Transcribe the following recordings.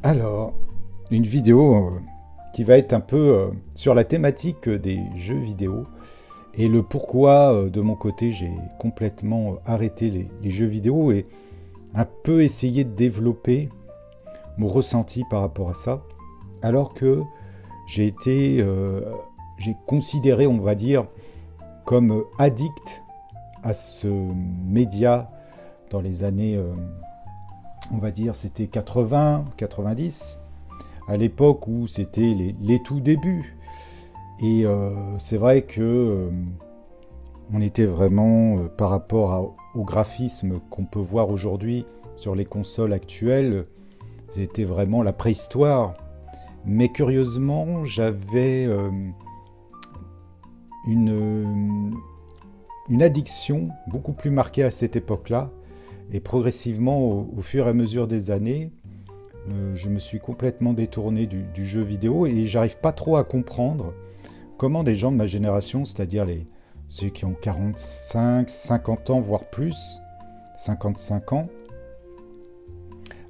Alors, une vidéo qui va être un peu sur la thématique des jeux vidéo et le pourquoi de mon côté j'ai complètement arrêté les jeux vidéo et un peu essayé de développer mon ressenti par rapport à ça, alors que j'ai été, j'ai considéré, on va dire, comme addict à ce média dans les années, on va dire, c'était 80, 90, à l'époque où c'était les tout débuts. Et c'est vrai que on était vraiment, par rapport au graphisme qu'on peut voir aujourd'hui sur les consoles actuelles, c'était vraiment la préhistoire. Mais curieusement, j'avais une, une addiction beaucoup plus marquée à cette époque-là. Et progressivement, au fur et à mesure des années, je me suis complètement détourné du jeu vidéo et j'arrive pas trop à comprendre comment des gens de ma génération, c'est-à-dire ceux qui ont 45, 50 ans, voire plus, 55 ans,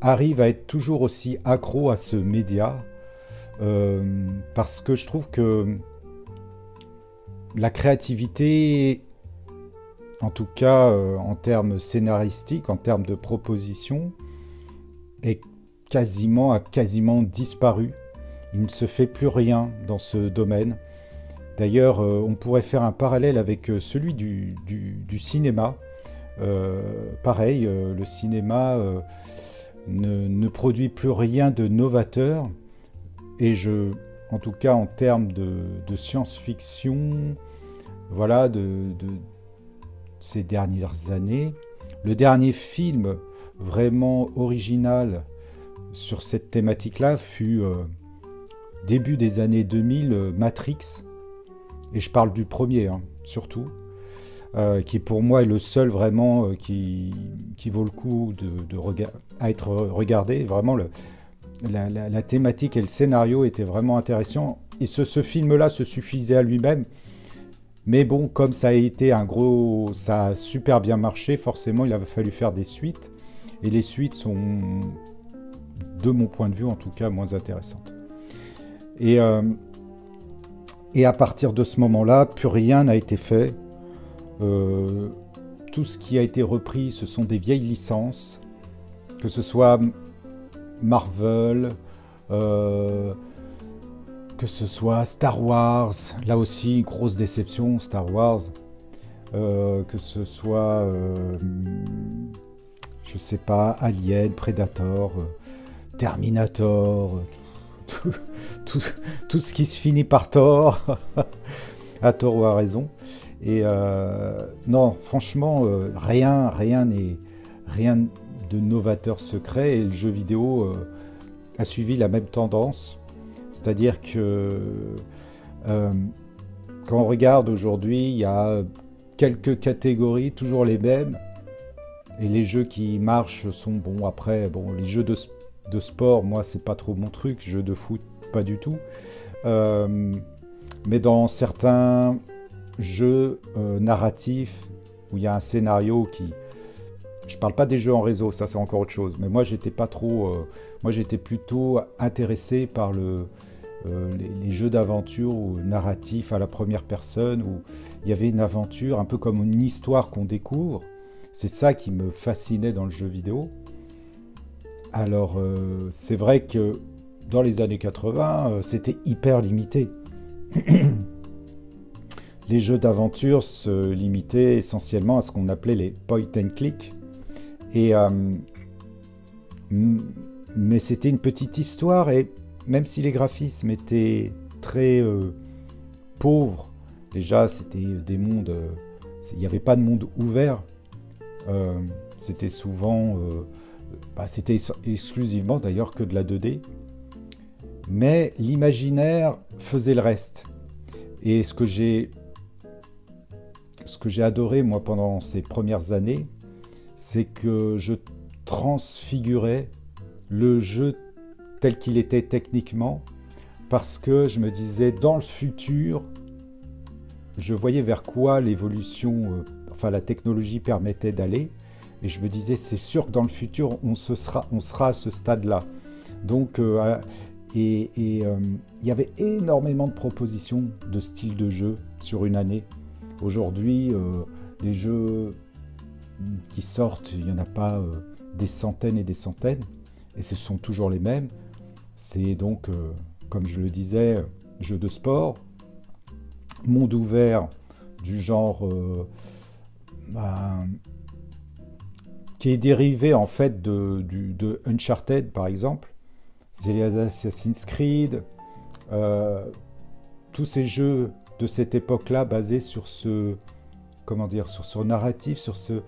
arrivent à être toujours aussi accros à ce média, parce que je trouve que la créativité, en tout cas en termes scénaristiques, en termes de propositions, a quasiment disparu. Il ne se fait plus rien dans ce domaine. D'ailleurs, on pourrait faire un parallèle avec celui du cinéma. Pareil, le cinéma ne produit plus rien de novateur. Et en tout cas en termes de science-fiction, voilà, de ces dernières années, le dernier film vraiment original sur cette thématique-là fut début des années 2000, Matrix. Et je parle du premier, hein, surtout, qui pour moi est le seul vraiment qui vaut le coup à être regardé. Vraiment, la thématique et le scénario étaient vraiment intéressants. Et ce film-là se suffisait à lui-même. Mais bon, comme ça a été ça a super bien marché, forcément il avait fallu faire des suites. Et les suites sont, de mon point de vue en tout cas, moins intéressantes. Et, euh, et à partir de ce moment-là, plus rien n'a été fait. Euh, Tout ce qui a été repris, ce sont des vieilles licences, que ce soit Marvel, euh, que ce soit Star Wars, là aussi, grosse déception, Star Wars, que ce soit, je sais pas, Alien, Predator, Terminator, tout, tout, tout ce qui se finit par Thor, à tort ou à raison. Et non, franchement, rien de novateur secret. Et le jeu vidéo a suivi la même tendance. C'est-à-dire que euh, quand on regarde aujourd'hui, il y a quelques catégories, toujours les mêmes. Et les jeux qui marchent sont bons. Après, bon, les jeux de sport, moi, c'est pas trop mon truc. Jeux de foot, pas du tout. Euh, mais dans certains jeux narratifs où il y a un scénario qui... Je parle pas des jeux en réseau, ça c'est encore autre chose. Mais moi j'étais pas trop... moi j'étais plutôt intéressé par les jeux d'aventure ou narratifs à la première personne où il y avait une aventure, un peu comme une histoire qu'on découvre. C'est ça qui me fascinait dans le jeu vidéo. Alors c'est vrai que dans les années 80, c'était hyper limité. Les jeux d'aventure se limitaient essentiellement à ce qu'on appelait les point and click. Et, mais c'était une petite histoire et même si les graphismes étaient très pauvres, déjà c'était des mondes, il n'y avait pas de monde ouvert, c'était souvent, c'était exclusivement d'ailleurs que de la 2D, mais l'imaginaire faisait le reste. Et ce que j'ai adoré, moi, pendant ces premières années, c'est que je transfigurais le jeu tel qu'il était techniquement, parce que je me disais, dans le futur, je voyais vers quoi l'évolution, enfin la technologie permettait d'aller, et je me disais, c'est sûr que dans le futur, on sera à ce stade-là. Donc, il y avait énormément de propositions de styles de jeu sur une année. Aujourd'hui, les jeux qui sortent, il n'y en a pas des centaines et des centaines, et ce sont toujours les mêmes. C'est donc, comme je le disais, jeux de sport, monde ouvert du genre qui est dérivé en fait de Uncharted par exemple. C'est les Assassin's Creed, tous ces jeux de cette époque-là basés sur ce, comment dire, sur ce narratif, sur ce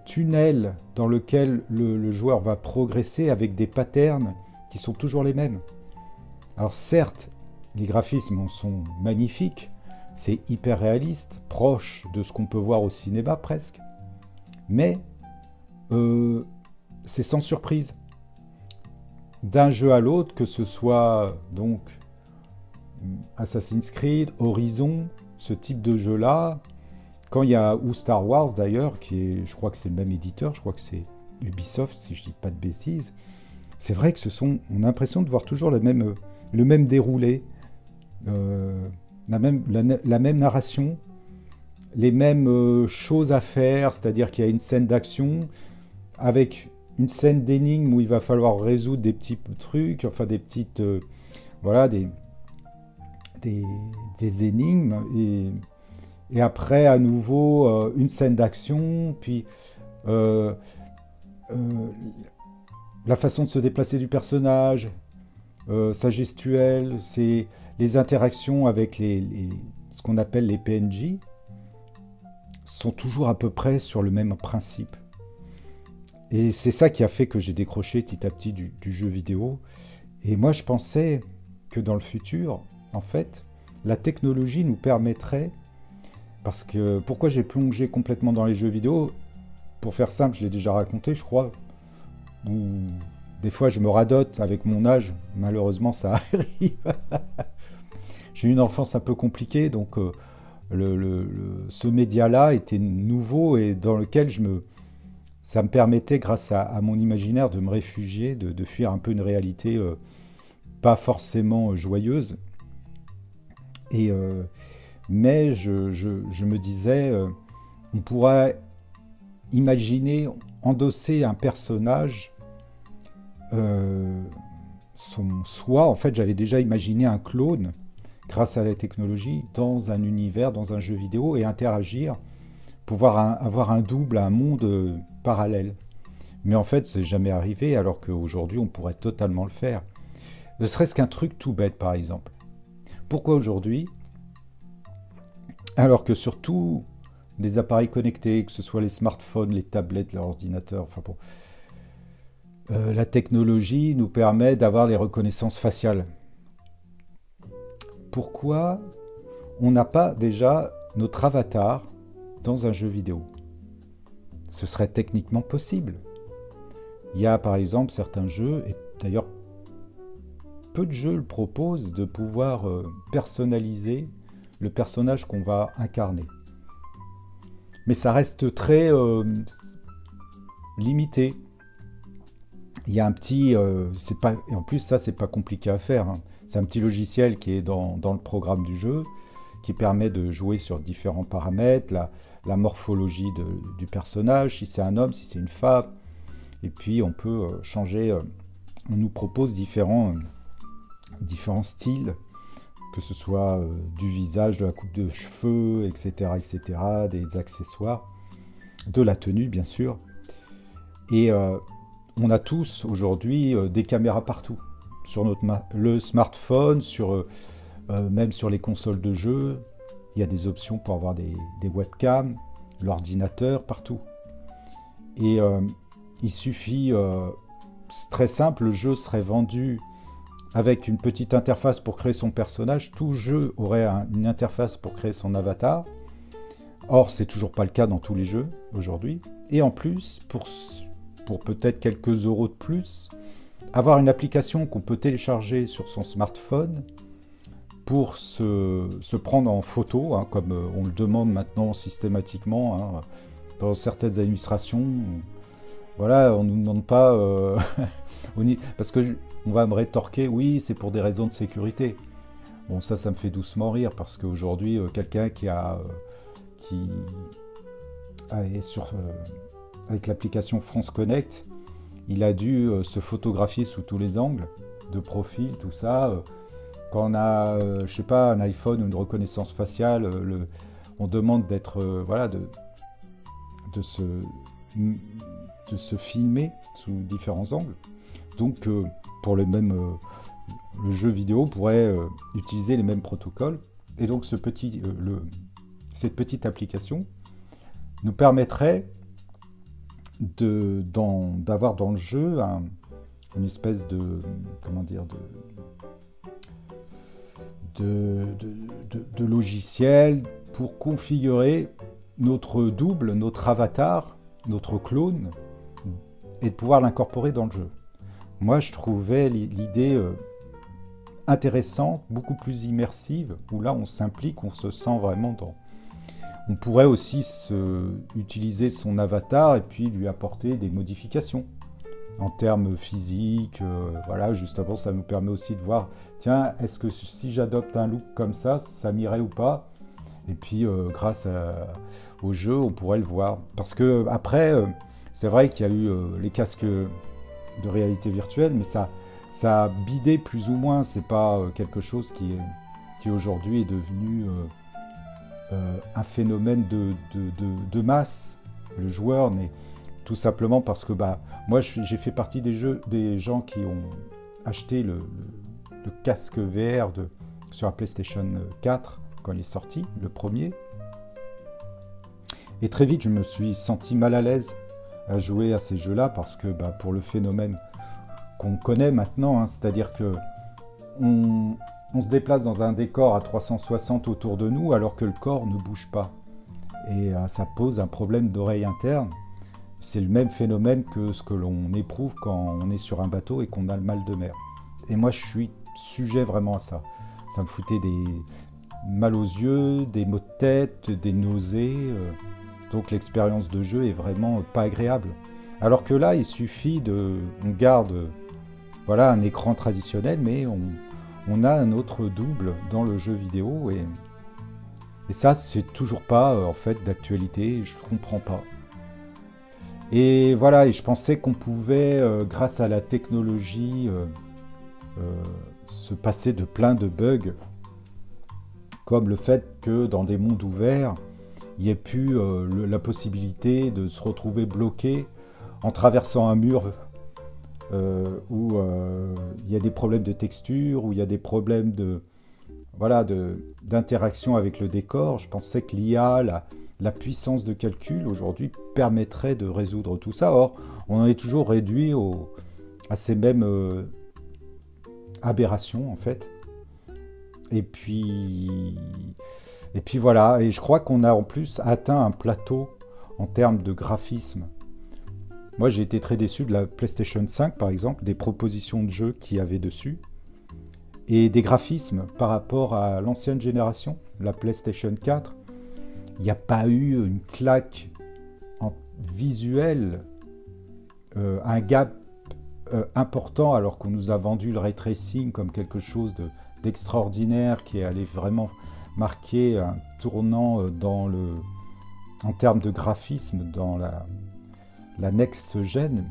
tunnel dans lequel le joueur va progresser avec des patterns qui sont toujours les mêmes. Alors certes, les graphismes sont magnifiques, c'est hyper réaliste, proche de ce qu'on peut voir au cinéma presque, mais c'est sans surprise. D'un jeu à l'autre, que ce soit donc Assassin's Creed, Horizon, ce type de jeu-là, quand il y a, ou Star Wars d'ailleurs, qui est, je crois que c'est le même éditeur, je crois que c'est Ubisoft si je dis pas de bêtises, c'est vrai que on a l'impression de voir toujours le même déroulé, la même narration, les mêmes choses à faire, c'est-à-dire qu'il y a une scène d'action avec une scène d'énigmes où il va falloir résoudre des petits trucs, enfin des petites, voilà, des énigmes, et après à nouveau une scène d'action, puis la façon de se déplacer du personnage, sa gestuelle, c'est les interactions avec ce qu'on appelle les PNJ, sont toujours à peu près sur le même principe. Et c'est ça qui a fait que j'ai décroché petit à petit du jeu vidéo. Et moi, je pensais que dans le futur, en fait, la technologie nous permettrait, parce que pourquoi j'ai plongé complètement dans les jeux vidéo, pour faire simple, je l'ai déjà raconté, je crois, ou des fois je me radote avec mon âge, malheureusement ça arrive. J'ai eu une enfance un peu compliquée, donc ce média-là était nouveau et dans lequel ça me permettait, grâce à mon imaginaire, de me réfugier, de fuir un peu une réalité pas forcément joyeuse. Mais je me disais, on pourrait imaginer, endosser un personnage, son soi. En fait, j'avais déjà imaginé un clone, grâce à la technologie, dans un univers, dans un jeu vidéo, et interagir, pouvoir avoir un double, un monde parallèle. Mais en fait, c'est jamais arrivé, alors qu'aujourd'hui, on pourrait totalement le faire. Ne serait-ce qu'un truc tout bête, par exemple. Pourquoi aujourd'hui, alors que sur tous les appareils connectés, que ce soit les smartphones, les tablettes, les ordinateurs, enfin bon, la technologie nous permet d'avoir les reconnaissances faciales. Pourquoi on n'a pas déjà notre avatar dans un jeu vidéo? Ce serait techniquement possible. Il y a par exemple certains jeux, et d'ailleurs peu de jeux le proposent, de pouvoir personnaliser le personnage qu'on va incarner. Mais ça reste très limité. Il y a un petit... et en plus, ça, c'est pas compliqué à faire, hein. C'est un petit logiciel qui est dans le programme du jeu, qui permet de jouer sur différents paramètres, la morphologie du personnage, si c'est un homme, si c'est une femme. Et puis, on peut changer... on nous propose différents styles, que ce soit du visage, de la coupe de cheveux, etc., etc., des accessoires, de la tenue, bien sûr. Et on a tous, aujourd'hui, des caméras partout. Sur le smartphone, même sur les consoles de jeu, il y a des options pour avoir des webcams, l'ordinateur, partout. Et il suffit, c'est très simple, le jeu serait vendu avec une petite interface pour créer son personnage. Tout jeu aurait une interface pour créer son avatar. Or, c'est toujours pas le cas dans tous les jeux aujourd'hui. Et en plus, pour peut-être quelques euros de plus, avoir une application qu'on peut télécharger sur son smartphone pour se prendre en photo, hein, comme on le demande maintenant systématiquement, hein, dans certaines administrations. Voilà, on ne nous demande pas Parce que on va me rétorquer, oui, c'est pour des raisons de sécurité. Bon, ça me fait doucement rire, parce qu'aujourd'hui, quelqu'un qui est avec l'application France Connect, il a dû se photographier sous tous les angles, de profil, tout ça. Quand on a, je sais pas, un iPhone ou une reconnaissance faciale, on demande d'être, voilà, de se filmer sous différents angles. Donc, pour le jeu vidéo pourrait utiliser les mêmes protocoles. Et donc, cette petite application nous permettrait d'avoir dans le jeu une espèce de, comment dire, de logiciel pour configurer notre double, notre avatar, notre clone, et de pouvoir l'incorporer dans le jeu. Moi, je trouvais l'idée intéressante, beaucoup plus immersive, où là, on s'implique, on se sent vraiment dans... On pourrait aussi utiliser son avatar et puis lui apporter des modifications en termes physiques. Voilà, justement, ça nous permet aussi de voir, tiens, est-ce que si j'adopte un look comme ça m'irait ou pas? Et puis, grâce au jeu, on pourrait le voir. Parce que après, c'est vrai qu'il y a eu les casques de réalité virtuelle, mais ça a bidé plus ou moins. C'est pas quelque chose qui aujourd'hui est devenu un phénomène de masse. Le joueur n'est tout simplement parce que moi j'ai fait partie des gens qui ont acheté le casque VR sur la PlayStation 4 quand il est sorti, le premier. Et très vite je me suis senti mal à l'aise à jouer à ces jeux-là, parce que pour le phénomène qu'on connaît maintenant, hein, c'est-à-dire que on se déplace dans un décor à 360 autour de nous alors que le corps ne bouge pas. Et ça pose un problème d'oreille interne. C'est le même phénomène que ce que l'on éprouve quand on est sur un bateau et qu'on a le mal de mer. Et moi, je suis sujet vraiment à ça. Ça me foutait des mal aux yeux, des maux de tête, des nausées. Donc l'expérience de jeu est vraiment pas agréable. Alors que là, il suffit on garde voilà, un écran traditionnel, mais on a un autre double dans le jeu vidéo. Et ça, c'est toujours pas en fait d'actualité. Je comprends pas. Et voilà, et je pensais qu'on pouvait, grâce à la technologie, se passer de plein de bugs, comme le fait que dans des mondes ouverts, il y ait plus la possibilité de se retrouver bloqué en traversant un mur où il y a des problèmes de texture, où il y a des problèmes d'interaction avec le décor. Je pensais que l'IA, la puissance de calcul aujourd'hui permettrait de résoudre tout ça. Or, on en est toujours réduit à ces mêmes aberrations en fait. Et puis voilà, et je crois qu'on a en plus atteint un plateau en termes de graphisme. Moi, j'ai été très déçu de la PlayStation 5, par exemple, des propositions de jeux qu'il y avait dessus, et des graphismes par rapport à l'ancienne génération, la PlayStation 4. Il n'y a pas eu une claque visuelle, un gap important, alors qu'on nous a vendu le ray tracing comme quelque chose d'extraordinaire qui allait vraiment marquer un tournant en termes de graphisme dans la next-gen.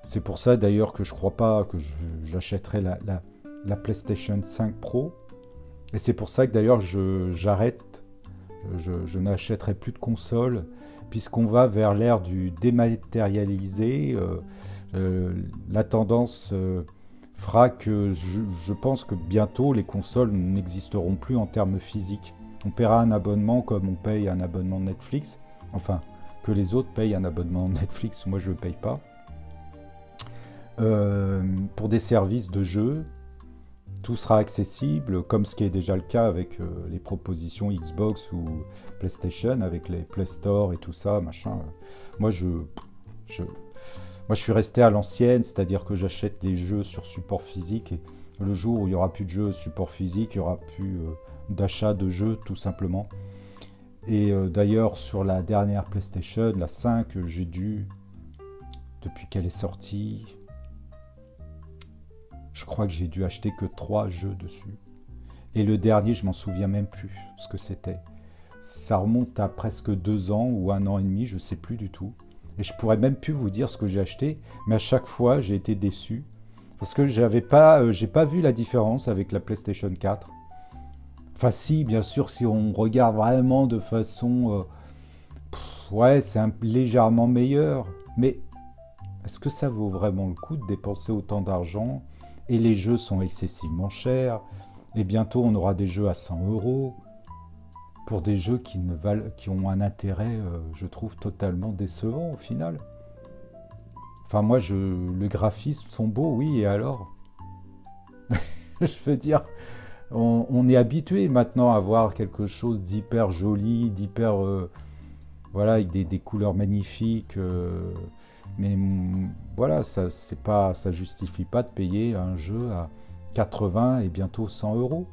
C'est pour ça d'ailleurs que je ne crois pas que j'achèterai la PlayStation 5 Pro. Et c'est pour ça que d'ailleurs j'arrête, je n'achèterai plus de console, puisqu'on va vers l'ère du dématérialisé. La tendance fera que je pense que bientôt les consoles n'existeront plus en termes physiques. On paiera un abonnement comme on paye un abonnement Netflix, enfin que les autres payent un abonnement Netflix, moi je ne le paye pas, pour des services de jeu. Tout sera accessible, comme ce qui est déjà le cas avec les propositions Xbox ou PlayStation, avec les Play Store et tout ça, machin. Moi, je suis resté à l'ancienne, c'est-à-dire que j'achète des jeux sur support physique, et le jour où il n'y aura plus de jeux support physique, il n'y aura plus d'achat de jeux, tout simplement. Et d'ailleurs, sur la dernière PlayStation, la 5, j'ai dû, depuis qu'elle est sortie, Je crois que j'ai dû acheter que 3 jeux dessus. Et le dernier, je m'en souviens même plus ce que c'était. Ça remonte à presque 2 ans ou 1 an et demi, je ne sais plus du tout. Et je pourrais même plus vous dire ce que j'ai acheté, mais à chaque fois, j'ai été déçu. Parce que j'ai pas vu la différence avec la PlayStation 4. Enfin si, bien sûr, si on regarde vraiment de façon... ouais, c'est légèrement meilleur. Mais est-ce que ça vaut vraiment le coup de dépenser autant d'argent? Et les jeux sont excessivement chers. Et bientôt, on aura des jeux à 100 € pour des jeux qui ont un intérêt, je trouve, totalement décevant au final. Enfin, moi, les graphismes sont beaux, oui, et alors? Je veux dire, on est habitué maintenant à voir quelque chose d'hyper joli, d'hyper... voilà, avec des couleurs magnifiques. Mais voilà, ça justifie pas de payer un jeu à 80 et bientôt 100 €.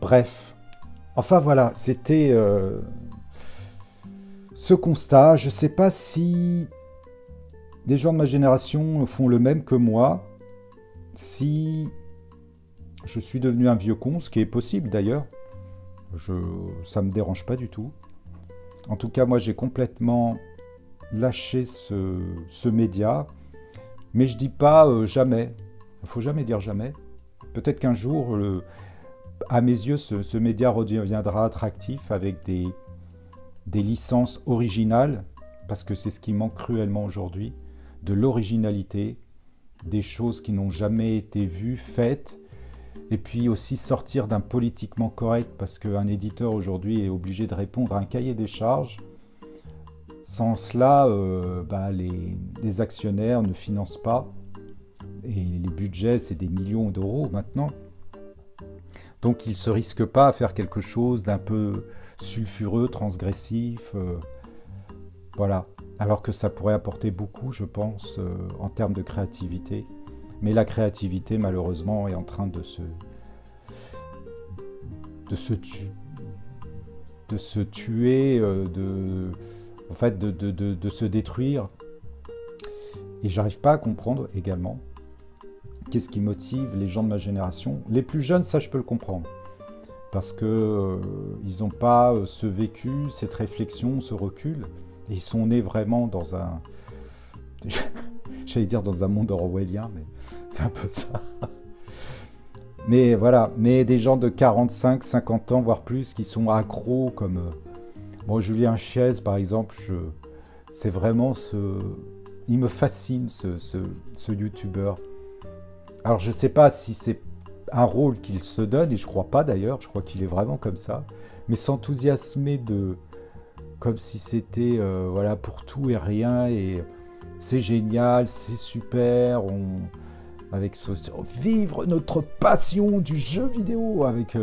Bref. Enfin voilà, c'était ce constat. Je sais pas si des gens de ma génération font le même que moi. Si je suis devenu un vieux con, ce qui est possible d'ailleurs. Ça me dérange pas du tout. En tout cas, moi j'ai complètement lâché ce média. Mais je dis pas jamais. Il faut jamais dire jamais. Peut-être qu'un jour, à mes yeux, ce média redeviendra attractif avec des licences originales, parce que c'est ce qui manque cruellement aujourd'hui, de l'originalité, des choses qui n'ont jamais été vues, faites, et puis aussi sortir d'un politiquement correct, parce qu'un éditeur aujourd'hui est obligé de répondre à un cahier des charges. Sans cela, les actionnaires ne financent pas, et les budgets, c'est des millions d'euros maintenant. Donc ils ne se risquent pas à faire quelque chose d'un peu sulfureux, transgressif, voilà. Alors que ça pourrait apporter beaucoup, je pense, en termes de créativité. Mais la créativité, malheureusement, est en train de se tuer, en fait, de se détruire. Et j'arrive pas à comprendre également qu'est-ce qui motive les gens de ma génération. Les plus jeunes, ça je peux le comprendre. Parce que ils n'ont pas ce vécu, cette réflexion, ce recul. Et ils sont nés vraiment dans un... J'allais dire dans un monde orwellien, mais c'est un peu ça. Mais voilà, mais des gens de 45, 50 ans, voire plus, qui sont accros, comme... Bon, Julien Chiez, par exemple, c'est vraiment il me fascine, ce youtubeur. Alors, je ne sais pas si c'est un rôle qu'il se donne, et je ne crois pas d'ailleurs, je crois qu'il est vraiment comme ça, mais s'enthousiasmer comme si c'était voilà, pour tout et rien, et c'est génial, c'est super, avec vivre notre passion du jeu vidéo, avec...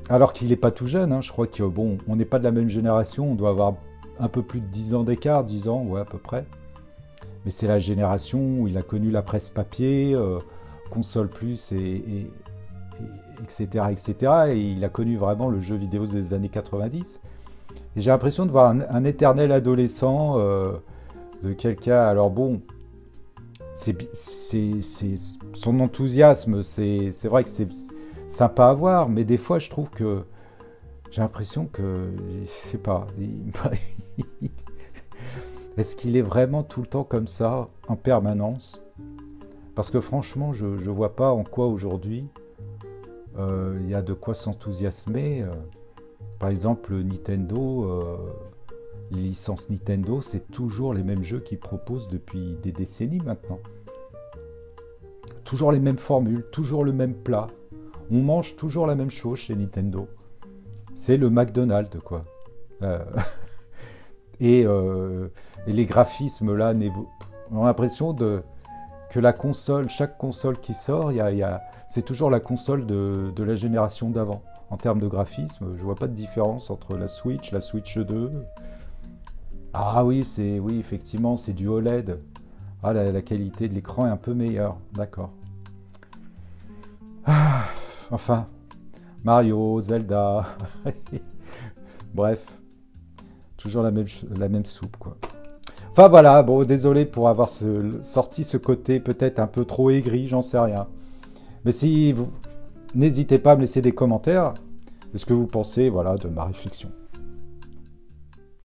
Alors qu'il n'est pas tout jeune, hein, je crois que bon, on n'est pas de la même génération, on doit avoir un peu plus de 10 ans d'écart, 10 ans, ouais, à peu près. Mais c'est la génération où il a connu la presse papier, console plus, etc., etc. Et il a connu vraiment le jeu vidéo des années 90. Et j'ai l'impression de voir un éternel adolescent de quelqu'un. Alors bon, son enthousiasme, c'est vrai que c'est sympa à voir, mais des fois je trouve que j'ai l'impression que, je sais pas, est-ce qu'il est vraiment tout le temps comme ça, en permanence? Parce que franchement, je ne vois pas en quoi aujourd'hui il y a de quoi s'enthousiasmer. Par exemple, Nintendo, les licences Nintendo, c'est toujours les mêmes jeux qu'ils proposent depuis des décennies maintenant. Toujours les mêmes formules, toujours le même plat. On mange toujours la même chose chez Nintendo. C'est le McDonald's, quoi. Et les graphismes, là, on a l'impression que la console, chaque console qui sort, c'est toujours la console de la génération d'avant. En termes de graphisme, je vois pas de différence entre la Switch 2. Ah oui, oui, effectivement, c'est du OLED. Ah, la qualité de l'écran est un peu meilleure. D'accord. Ah, enfin, Mario, Zelda. Bref, toujours la même soupe, quoi. Enfin voilà, bon, désolé pour avoir sorti ce côté peut-être un peu trop aigri, j'en sais rien. Mais si vous... N'hésitez pas à me laisser des commentaires de ce que vous pensez, voilà, de ma réflexion.